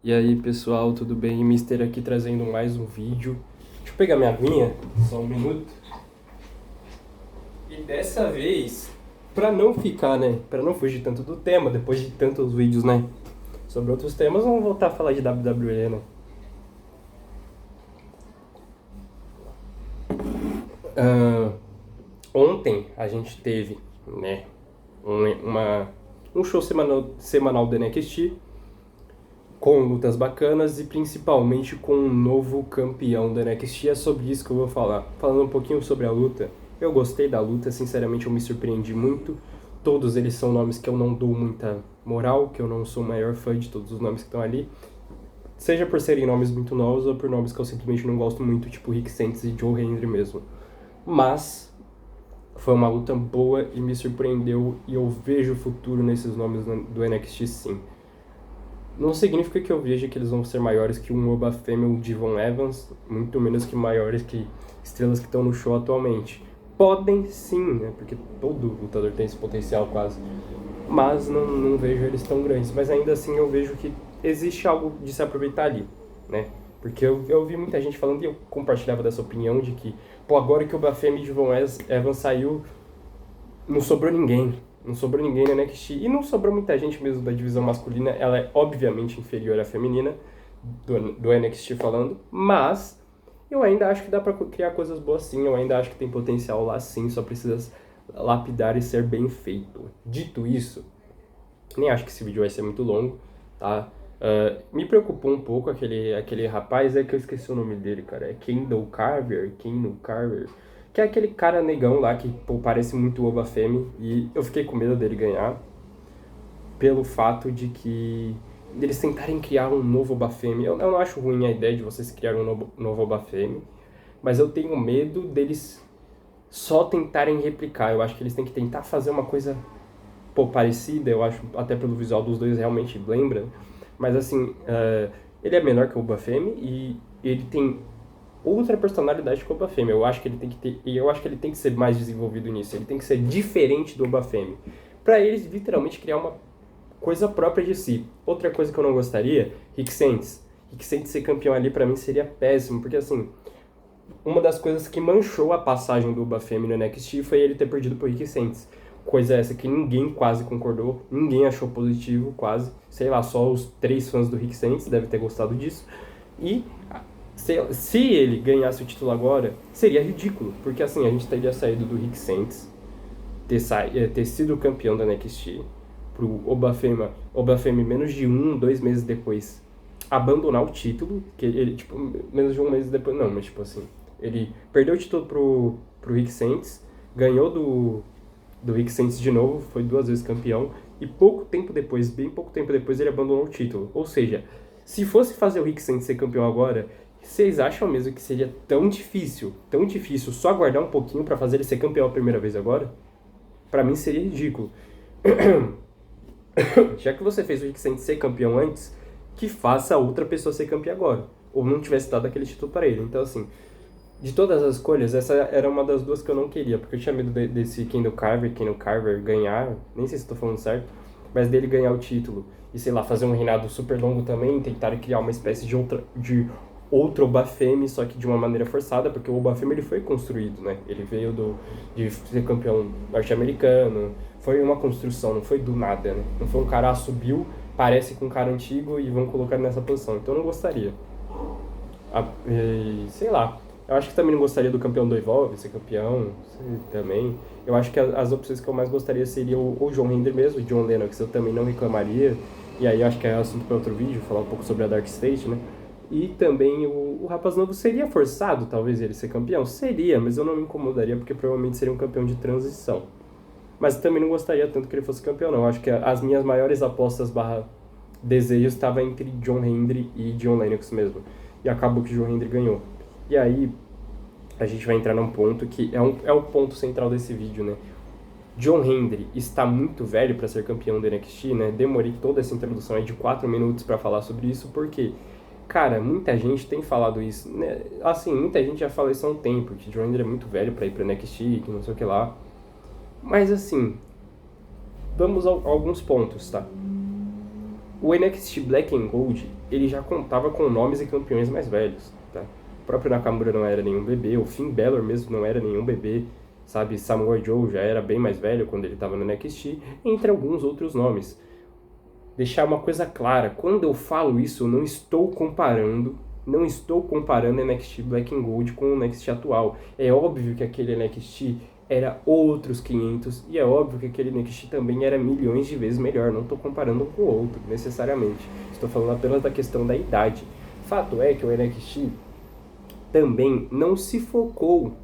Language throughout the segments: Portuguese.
E aí pessoal, tudo bem? Mister aqui trazendo mais um vídeo. Deixa eu pegar minha aguinha, só um minuto. E dessa vez, pra não ficar, né, pra não fugir tanto do tema, depois de tantos vídeos, né, sobre outros temas, vamos voltar a falar de WWE, né. Ah, Ontem a gente teve, né, um show semanal do NXT, com lutas bacanas e principalmente com um novo campeão da NXT. É sobre isso que eu vou falar. Falando um pouquinho sobre a luta, eu gostei da luta, sinceramente eu me surpreendi muito. Todos eles são nomes que eu não dou muita moral, que eu não sou o maior fã de todos os nomes que estão ali. Seja por serem nomes muito novos ou por nomes que eu simplesmente não gosto muito, tipo Rick Sanchez e Joe Hendry mesmo. Mas foi uma luta boa e me surpreendeu e eu vejo futuro nesses nomes do NXT sim. Não significa que eu veja que eles vão ser maiores que um Oba Femi ou Devon Evans, muito menos que maiores que estrelas que estão no show atualmente. Podem sim, né? Porque todo lutador tem esse potencial quase. Mas não vejo eles tão grandes. Mas ainda assim eu vejo que existe algo de se aproveitar ali, né? Porque eu vi muita gente falando e eu compartilhava dessa opinião de que, pô, agora que o Bafemi e Devon Evans saiu, não sobrou ninguém. Não sobrou ninguém na NXT. E não sobrou muita gente mesmo da divisão masculina. Ela é obviamente inferior à feminina, do NXT falando. Mas eu ainda acho que dá pra criar coisas boas sim. Eu ainda acho que tem potencial lá sim. Só precisa lapidar e ser bem feito. Dito isso, nem acho que esse vídeo vai ser muito longo, tá? Me preocupou um pouco aquele rapaz, é que eu esqueci o nome dele, cara. É Kendall Carver, que é aquele cara negão lá que, pô, parece muito o Oba Femi, e eu fiquei com medo dele ganhar, pelo fato de que eles tentarem criar um novo Oba Femi. Eu não acho ruim a ideia de vocês criarem um novo Oba Femi, mas eu tenho medo deles só tentarem replicar. Eu acho que eles têm que tentar fazer uma coisa, pô, parecida, eu acho, até pelo visual dos dois realmente lembra, mas assim, ele é menor que o Oba Femi e ele tem outra personalidade que o Oba Femi. Eu acho que ele tem que ter, e eu acho que ele tem que ser mais desenvolvido nisso, ele tem que ser diferente do Oba Femi, pra eles literalmente criar uma coisa própria de si. Outra coisa que eu não gostaria, Rick Sainz ser campeão ali pra mim seria péssimo, porque assim, uma das coisas que manchou a passagem do Oba Femi no NXT foi ele ter perdido pro Rick Sainz. Coisa essa que ninguém quase concordou, ninguém achou positivo, quase. Sei lá, só os 3 fãs do Rick Sainz devem ter gostado disso. E se ele ganhasse o título agora, seria ridículo, porque assim, a gente teria saído do Rick Sainz, ter sido campeão da NXT, pro Oba Femi menos de 2 meses depois abandonar o título, que ele, tipo, menos de 1 mês depois, não, mas tipo assim, ele perdeu o título pro Rick Sainz, ganhou do Rick Sainz de novo, foi 2 vezes campeão, e pouco tempo depois, bem pouco tempo depois, ele abandonou o título. Ou seja, se fosse fazer o Rick Sainz ser campeão agora, vocês acham mesmo que seria tão difícil só aguardar um pouquinho pra fazer ele ser campeão a primeira vez agora? Pra mim seria ridículo. Já que você fez o Rick Sainz ser campeão antes, que faça outra pessoa ser campeã agora. Ou não tivesse dado aquele título para ele. Então, assim, de todas as escolhas, essa era uma das duas que eu não queria, porque eu tinha medo desse Kendall Carver ganhar, nem sei se estou falando certo, mas dele ganhar o título e, sei lá, fazer um reinado super longo também, tentar criar uma espécie de outro Obafemi, só que de uma maneira forçada, porque o Obafemi ele foi construído, né? Ele veio de ser campeão norte-americano, foi uma construção, não foi do nada, né? Não foi um cara subiu, parece com um cara antigo e vão colocar nessa posição. Então eu não gostaria. Sei lá. Eu acho que também não gostaria do campeão do Evolve ser campeão, também. Eu acho que as opções que eu mais gostaria seria o John Hendry mesmo, o John Lennox, eu também não reclamaria. E aí acho que é assunto para outro vídeo, falar um pouco sobre a Dark State, né? E também o Rapaz Novo seria forçado, talvez, ele ser campeão? Seria, mas eu não me incomodaria, porque provavelmente seria um campeão de transição. Mas também não gostaria tanto que ele fosse campeão, não. Eu acho que as minhas maiores apostas barra desejos estavam entre John Hendry e John Lennox mesmo. E acabou que John Hendry ganhou. E aí, a gente vai entrar num ponto que é o ponto central desse vídeo, né? John Hendry está muito velho para ser campeão do NXT, né? Demorei toda essa introdução aí de 4 minutos para falar sobre isso, porque, cara, muita gente tem falado isso, né? Assim, muita gente já fala isso há um tempo, que John Hendry é muito velho para ir para NXT, que não sei o que lá. Mas assim, vamos a alguns pontos, tá? O NXT Black and Gold ele já contava com nomes e campeões mais velhos, tá? O próprio Nakamura não era nenhum bebê, o Finn Balor mesmo não era nenhum bebê, sabe? Samoa Joe já era bem mais velho quando ele estava no NXT, entre alguns outros nomes. Deixar uma coisa clara, quando eu falo isso, eu não estou comparando NXT Black and Gold com o NXT atual. É óbvio que aquele NXT era outros 500 e é óbvio que aquele NXT também era milhões de vezes melhor. Não estou comparando um com o outro, necessariamente. Estou falando apenas da questão da idade. Fato é que o NXT também não se focou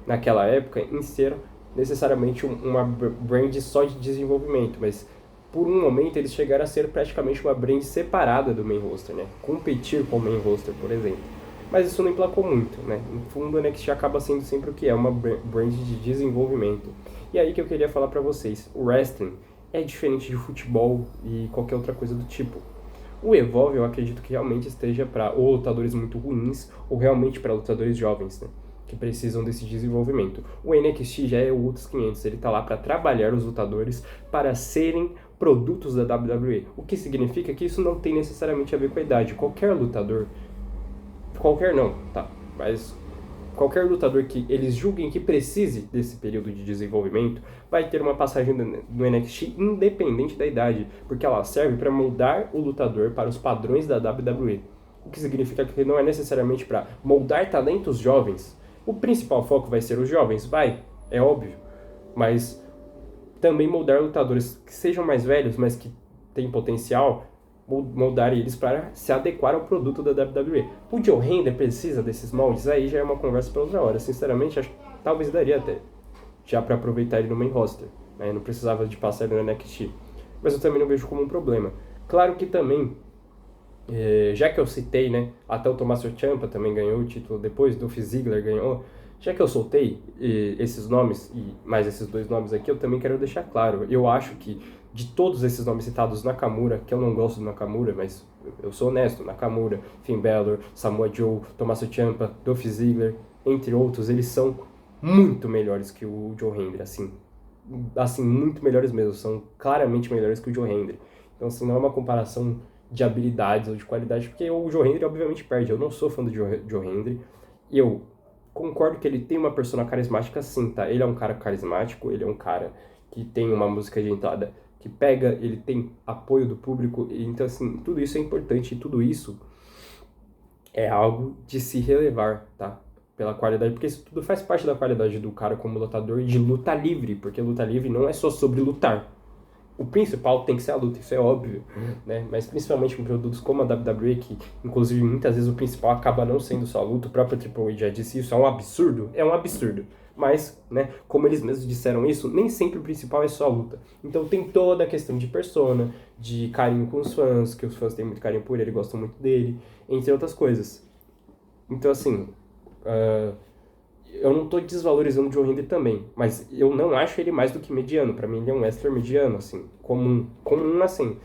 naquela época em ser necessariamente uma brand só de desenvolvimento, mas por um momento eles chegaram a ser praticamente uma brand separada do main roster, né? Competir com o main roster, por exemplo. Mas isso não emplacou muito, né? No fundo, o NXT acaba sendo sempre o que é, uma brand de desenvolvimento. E aí que eu queria falar pra vocês, o wrestling é diferente de futebol e qualquer outra coisa do tipo. O Evolve eu acredito que realmente esteja para ou lutadores muito ruins ou realmente para lutadores jovens, né? Que precisam desse desenvolvimento. O NXT já é o outros 500, ele tá lá para trabalhar os lutadores para serem produtos da WWE. O que significa que isso não tem necessariamente a ver com a idade. Qualquer lutador, qualquer não, tá? Mas qualquer lutador que eles julguem que precise desse período de desenvolvimento vai ter uma passagem no NXT independente da idade, porque ela serve para moldar o lutador para os padrões da WWE. O que significa que não é necessariamente para moldar talentos jovens. O principal foco vai ser os jovens, é óbvio, mas também moldar lutadores que sejam mais velhos, mas que têm potencial, moldar eles para se adequar ao produto da WWE. O Joe Hendry precisa desses moldes? Aí já é uma conversa para outra hora. Sinceramente, acho que talvez daria até, já para aproveitar ele no main roster, né? Não precisava de passar ele no NXT. Mas eu também não vejo como um problema. Claro que também, já que eu citei, né, até o Tommaso Ciampa também ganhou o título depois, Dolph Ziggler ganhou, já que eu soltei esses nomes, e mais esses dois nomes aqui, eu também quero deixar claro, eu acho que de todos esses nomes citados, Nakamura, que eu não gosto do Nakamura, mas eu sou honesto, Nakamura, Finn Balor, Samoa Joe, Tommaso Ciampa, Dolph Ziggler, entre outros, eles são muito melhores que o Joe Hendry, assim, muito melhores mesmo, são claramente melhores que o Joe Hendry. Então, assim, não é uma comparação de habilidades ou de qualidade, porque o Joe Hendry obviamente perde, eu não sou fã do Joe Hendry, eu concordo que ele tem uma persona carismática sim, tá? Ele é um cara carismático, ele é um cara que tem uma música de entrada que pega, ele tem apoio do público, então assim, tudo isso é importante e tudo isso é algo de se relevar, tá? Pela qualidade, porque isso tudo faz parte da qualidade do cara como lutador de luta livre, porque luta livre não é só sobre lutar. O principal tem que ser a luta, isso é óbvio, né? Mas principalmente com produtos como a WWE, que inclusive muitas vezes o principal acaba não sendo só a luta, o próprio Triple H já disse isso, é um absurdo. Mas, né, como eles mesmos disseram isso, nem sempre o principal é só a luta. Então tem toda a questão de persona, de carinho com os fãs, que os fãs têm muito carinho por ele, gostam muito dele, entre outras coisas. Então assim, eu não tô desvalorizando o Joe Hendry também, mas eu não acho ele mais do que mediano. Pra mim ele é um wrestler mediano, assim, comum assim.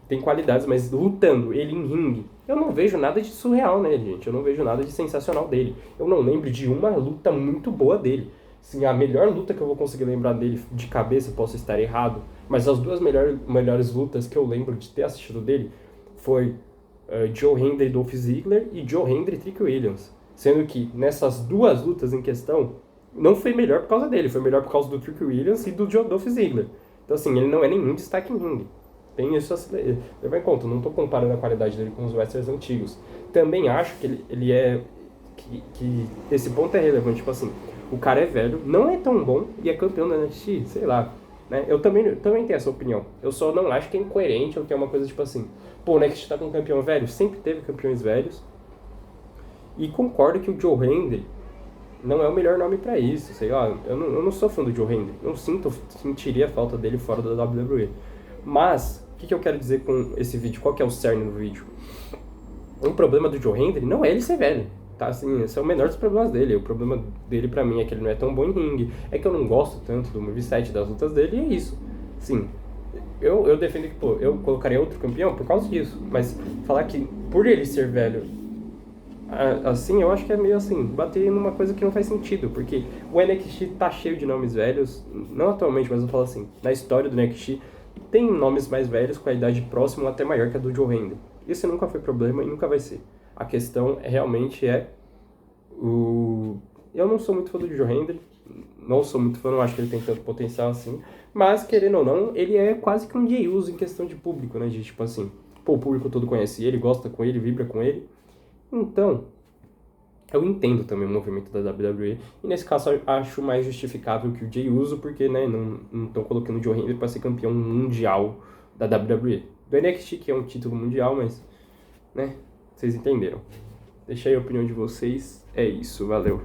Tem qualidades, mas lutando, ele em ringue, eu não vejo nada de surreal nele, gente. Eu não vejo nada de sensacional dele. Eu não lembro de uma luta muito boa dele. Assim, a melhor luta que eu vou conseguir lembrar dele de cabeça, posso estar errado, mas as duas melhores lutas que eu lembro de ter assistido dele foi Joe Hendry e Dolph Ziggler e Joe Hendry e Trick Williams. Sendo que nessas duas lutas em questão, não foi melhor por causa dele, foi melhor por causa do Trick Williams e do Dolph Ziggler. Então assim, ele não é nenhum destaque em ringue. Tem isso a se levar em conta, não estou comparando a qualidade dele com os wrestlers antigos. Também acho que ele é... que esse ponto é relevante, tipo assim, o cara é velho, não é tão bom e é campeão da NXT, sei lá. Né? Eu também tenho essa opinião. Eu só não acho que é incoerente ou que é uma coisa tipo assim, pô, o NXT tá com um campeão velho, sempre teve campeões velhos. E concordo que o Joe Hendry não é o melhor nome pra isso, sei lá, eu não sou fã do Joe Hendry, não sentiria falta dele fora da WWE. Mas, o que eu quero dizer com esse vídeo? Qual que é o cerne do vídeo? O problema do Joe Hendry não é ele ser velho, tá? Assim, esse é o menor dos problemas dele. O problema dele pra mim é que ele não é tão bom em ringue, é que eu não gosto tanto do moveset, das lutas dele, e é isso. Sim, eu defendo que, pô, eu colocaria outro campeão por causa disso, mas falar que por ele ser velho, assim, eu acho que é meio assim, bater numa coisa que não faz sentido, porque o NXT tá cheio de nomes velhos, não atualmente, mas eu falo assim, na história do NXT, tem nomes mais velhos com a idade próxima ou até maior que a do Joe Hendry. Isso nunca foi problema e nunca vai ser. A questão realmente é o... Eu não sou muito fã do Joe Hendry, não sou muito fã, não acho que ele tem tanto potencial assim, mas, querendo ou não, ele é quase que um Jey Uso em questão de público, né? De tipo assim, pô, o público todo conhece ele, gosta com ele, vibra com ele. Então, eu entendo também o movimento da WWE, e nesse caso eu acho mais justificável que o Jey Uso, porque, né, não estão colocando o Joe Hendry para ser campeão mundial da WWE. Do NXT, que é um título mundial, mas, né, vocês entenderam. Deixa aí a opinião de vocês, é isso, valeu.